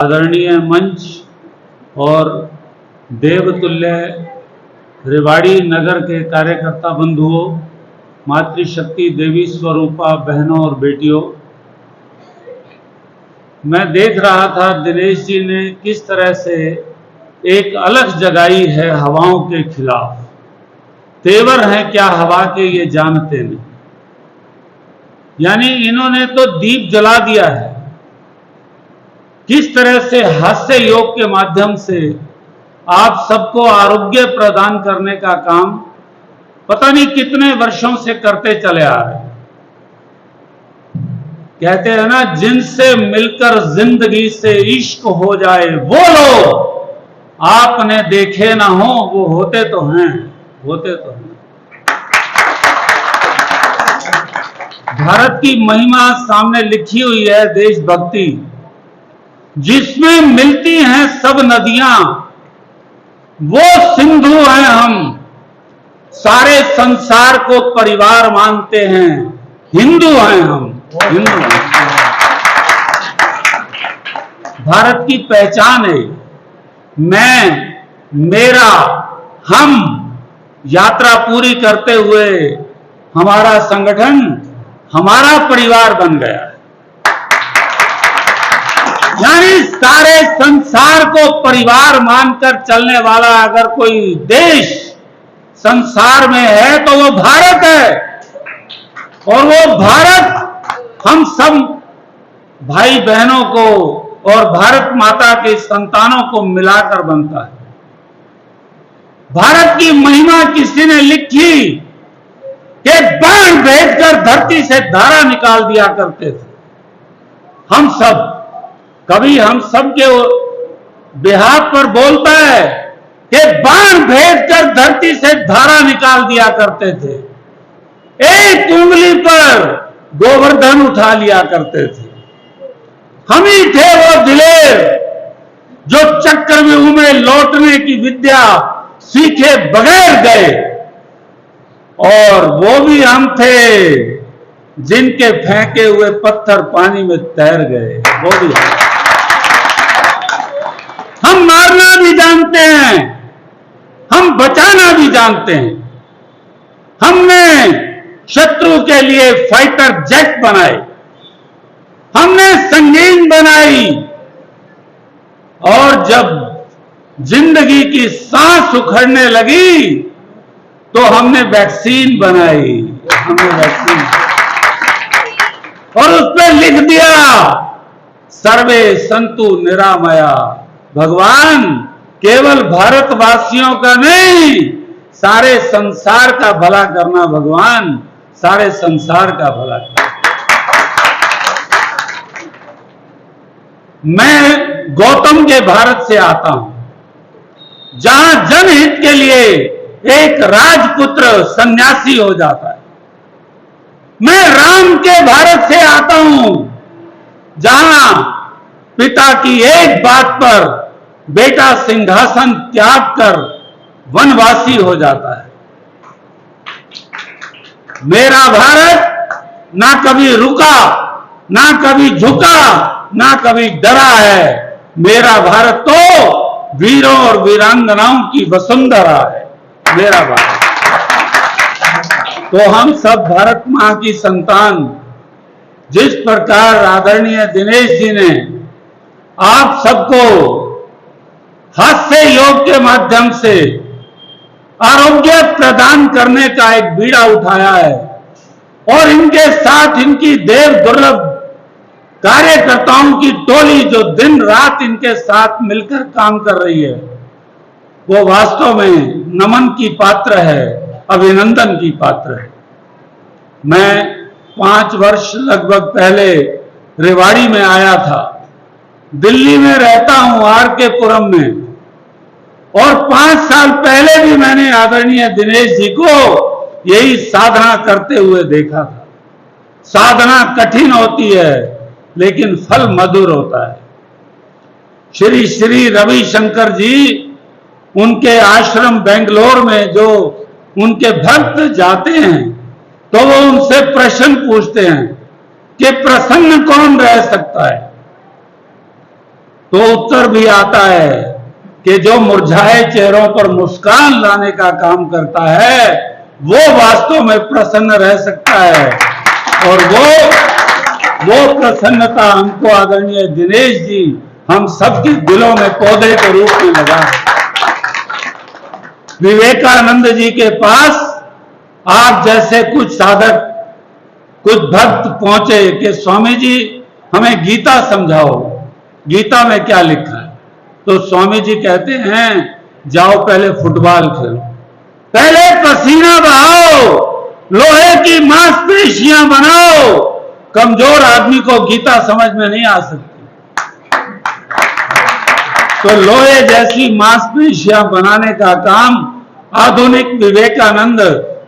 आदरणीय मंच और देवतुल्य रेवाड़ी नगर के कार्यकर्ता बंधुओं, मातृशक्ति देवी स्वरूपा बहनों और बेटियों, मैं देख रहा था दिनेश जी ने किस तरह से एक अलग जगाई है हवाओं के खिलाफ। तेवर हैं क्या हवा के ये जानते नहीं, यानी इन्होंने तो दीप जला दिया है। किस तरह से हास्य योग के माध्यम से आप सबको आरोग्य प्रदान करने का काम पता नहीं कितने वर्षों से करते चले आ रहे हैं। कहते हैं ना, जिनसे मिलकर जिंदगी से इश्क हो जाए वो लोग आपने देखे ना हो, वो होते तो हैं, होते तो हैं। भारत की महिमा सामने लिखी हुई है, देशभक्ति, जिसमें मिलती हैं सब नदियां, वो सिंधु हैं हम। सारे संसार को परिवार मानते हैं, हिंदू हैं हम, हिंदू हैं। भारत की पहचान है मैं, मेरा, हम। यात्रा पूरी करते हुए हमारा संगठन हमारा परिवार बन गया है। यानी सारे संसार को परिवार मानकर चलने वाला अगर कोई देश संसार में है तो वो भारत है। और वो भारत हम सब भाई बहनों को और भारत माता के संतानों को मिलाकर बनता है। भारत की महिमा किसी ने लिखी कि बाण भेजकर धरती से धारा निकाल दिया करते थे। हम सब, कभी हम सब के बिहार पर बोलता है कि बाण भेजकर धरती से धारा निकाल दिया करते थे। एक उंगली पर गोवर्धन उठा लिया करते थे। हम ही थे वो दिलेर जो चक्रव्यूह में लौटने की विद्या सीखे बगैर गए, और वो भी हम थे जिनके फेंके हुए पत्थर पानी में तैर गए। वो भी हम मारना भी जानते हैं, हम बचाना भी जानते हैं। हमने शत्रु के लिए फाइटर जेट बनाए, हमने संगीन बनाई, और जब जिंदगी की सांस उखड़ने लगी तो हमने वैक्सीन बनाई, हमने वैक्सीन, और उस पर लिख दिया सर्वे संतु निरामया। भगवान केवल भारतवासियों का नहीं, सारे संसार का भला करना भगवान, सारे संसार का भला करना। मैं गौतम के भारत से आता हूं, जहां जनहित के लिए एक राजपुत्र सन्यासी हो जाता है। मैं राम के भारत से आता हूं, जहां पिता की एक बात पर बेटा सिंहासन त्याग कर वनवासी हो जाता है। मेरा भारत ना कभी रुका, ना कभी झुका, ना कभी डरा है। मेरा भारत तो वीरों और वीरांगनाओं की वसुंधरा है, मेरा भारत। तो हम सब भारत मां की संतान, जिस प्रकार आदरणीय दिनेश जी ने आप सबको हास्य योग के माध्यम से आरोग्य प्रदान करने का एक बीड़ा उठाया है, और इनके साथ इनकी देव दुर्लभ कार्यकर्ताओं की टोली जो दिन रात इनके साथ मिलकर काम कर रही है, वो वास्तव में नमन की पात्र है, अभिनंदन की पात्र है। मैं 5 वर्ष लगभग पहले रेवाड़ी में आया था। दिल्ली में रहता हूं, आर.के. पुरम में, और 5 साल पहले भी मैंने आदरणीय दिनेश जी को यही साधना करते हुए देखा था। साधना कठिन होती है लेकिन फल मधुर होता है। श्री श्री रविशंकर जी, उनके आश्रम बेंगलोर में जो उनके भक्त जाते हैं तो वो उनसे प्रश्न पूछते हैं कि प्रसन्न कौन रह सकता है। तो उत्तर भी आता है कि जो मुरझाए चेहरों पर मुस्कान लाने का काम करता है वो वास्तव में प्रसन्न रह सकता है। और वो प्रसन्नता हमको आदरणीय दिनेश जी हम सबके दिलों में पौधे के रूप में लगा। विवेकानंद जी के पास आप जैसे कुछ साधक, कुछ भक्त पहुंचे कि स्वामी जी हमें गीता समझाओ, गीता में क्या लिखा है। तो स्वामी जी कहते हैं जाओ पहले फुटबॉल खेलो, पहले पसीना बहाओ, लोहे की मांसपेशियां बनाओ। कमजोर आदमी को गीता समझ में नहीं आ सकती। तो लोहे जैसी मांसपेशियां बनाने का काम आधुनिक विवेकानंद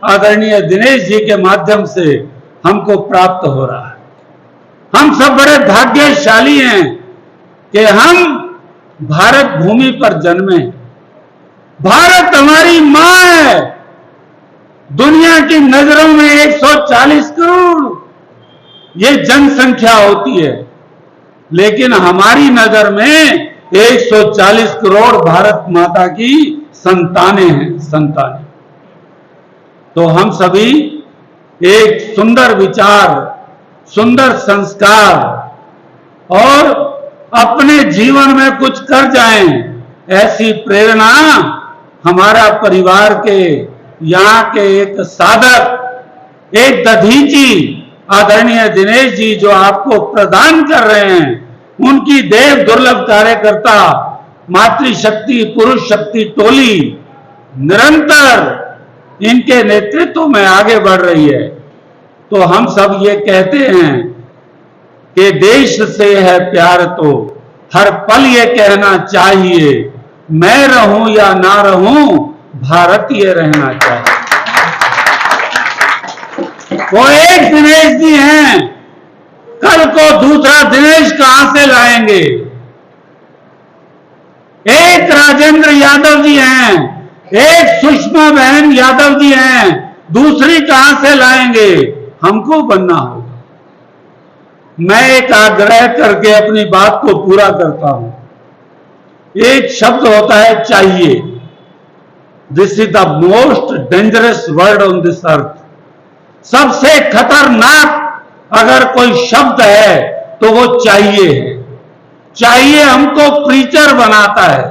आदरणीय दिनेश जी के माध्यम से हमको प्राप्त हो रहा है। हम सब बड़े भाग्यशाली हैं कि हम भारत भूमि पर जन्मे। भारत हमारी मां है। दुनिया की नजरों में 140 करोड़ ये जनसंख्या होती है, लेकिन हमारी नजर में 140 करोड़ भारत माता की संतानें हैं, संतानें। तो हम सभी एक सुंदर विचार, सुंदर संस्कार और अपने जीवन में कुछ कर जाएं, ऐसी प्रेरणा हमारा परिवार के यहाँ के एक साधक, एक दधीची आदरणीय दिनेश जी जो आपको प्रदान कर रहे हैं, उनकी देव दुर्लभ कार्यकर्ता मातृशक्ति पुरुष शक्ति टोली निरंतर इनके नेतृत्व में आगे बढ़ रही है। तो हम सब ये कहते हैं कि देश से है प्यार तो हर पल ये कहना चाहिए, मैं रहूं या ना रहूं भारतीय रहना चाहिए। वो एक दिनेश जी हैं, कल को दूसरा दिनेश कहां से लाएंगे? एक राजेंद्र यादव जी हैं, एक सुषमा बहन यादव जी हैं, दूसरी कहां से लाएंगे? हमको बनना होगा। मैं एक आग्रह करके अपनी बात को पूरा करता हूं। एक शब्द होता है चाहिए। This is the most dangerous word on this earth. सबसे खतरनाक अगर कोई शब्द है तो वो चाहिए है। चाहिए हमको प्रीचर बनाता है,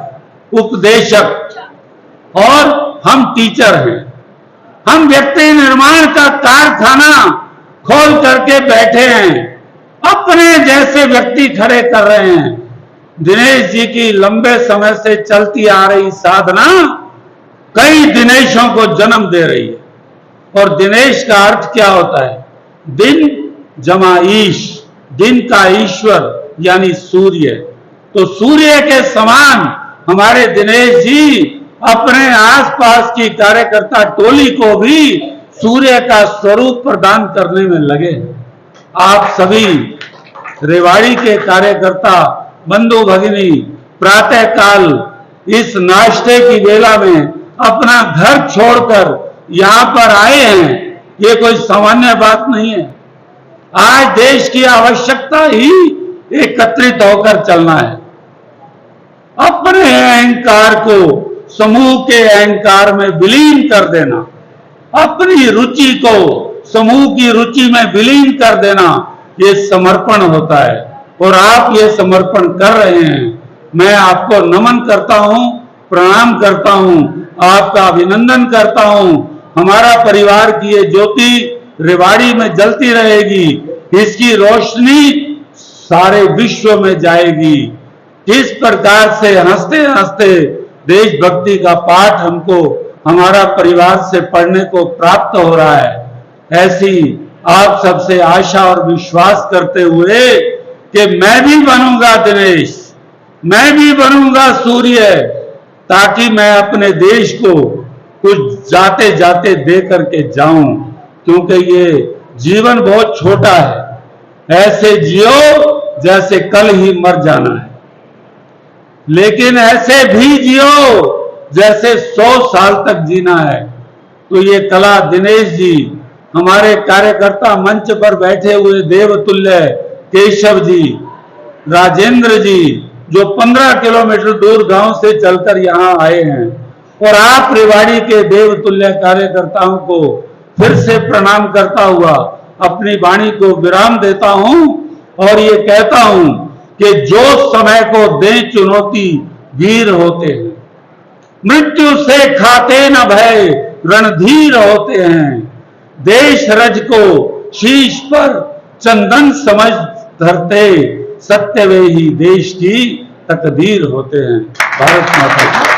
उपदेशक, और हम टीचर हैं। हम व्यक्ति निर्माण का कारखाना खोल करके बैठे हैं, अपने जैसे व्यक्ति खड़े कर रहे हैं। दिनेश जी की लंबे समय से चलती आ रही साधना कई दिनेशों को जन्म दे रही है। और दिनेश का अर्थ क्या होता है? दिन जमा ईश, दिन का ईश्वर यानी सूर्य। तो सूर्य के समान हमारे दिनेश जी अपने आसपास की कार्यकर्ता टोली को भी सूर्य का स्वरूप प्रदान करने में लगे। आप सभी रेवाड़ी के कार्यकर्ता बंधु भगिनी प्रातः काल इस नाश्ते की वेला में अपना घर छोड़कर यहां पर आए हैं, ये कोई सामान्य बात नहीं है। आज देश की आवश्यकता ही एकत्रित होकर चलना है। अपने अहंकार को समूह के अहंकार में विलीन कर देना, अपनी रुचि को समूह की रुचि में विलीन कर देना, ये समर्पण होता है। और आप ये समर्पण कर रहे हैं। मैं आपको नमन करता हूं, प्रणाम करता हूं, आपका अभिनंदन करता हूं। हमारा परिवार की ये ज्योति रेवाड़ी में जलती रहेगी, इसकी रोशनी सारे विश्व में जाएगी। इस प्रकार से हंसते हंसते देशभक्ति का पाठ हमको हमारा परिवार से पढ़ने को प्राप्त हो रहा है। ऐसी आप सबसे आशा और विश्वास करते हुए कि मैं भी बनूंगा दिनेश, मैं भी बनूंगा सूर्य, ताकि मैं अपने देश को कुछ जाते जाते दे करके जाऊं। क्योंकि ये जीवन बहुत छोटा है। ऐसे जियो जैसे कल ही मर जाना है, लेकिन ऐसे भी जियो जैसे 100 साल तक जीना है। तो ये कला दिनेश जी, हमारे कार्यकर्ता मंच पर बैठे हुए देवतुल्य केशव जी, राजेंद्र जी, जो 15 किलोमीटर दूर गांव से चलकर यहाँ आए हैं, और आप रेवाड़ी के देवतुल्य कार्यकर्ताओं को फिर से प्रणाम करता हुआ अपनी वाणी को विराम देता हूं और ये कहता हूं कि जो समय को दे चुनौती वीर होते हैं, मृत्यु से खाते न भय रणधीर होते हैं, देश रज को शीश पर चंदन समझ धरते, सत्य वे ही देश की तकदीर होते हैं। भारत माता की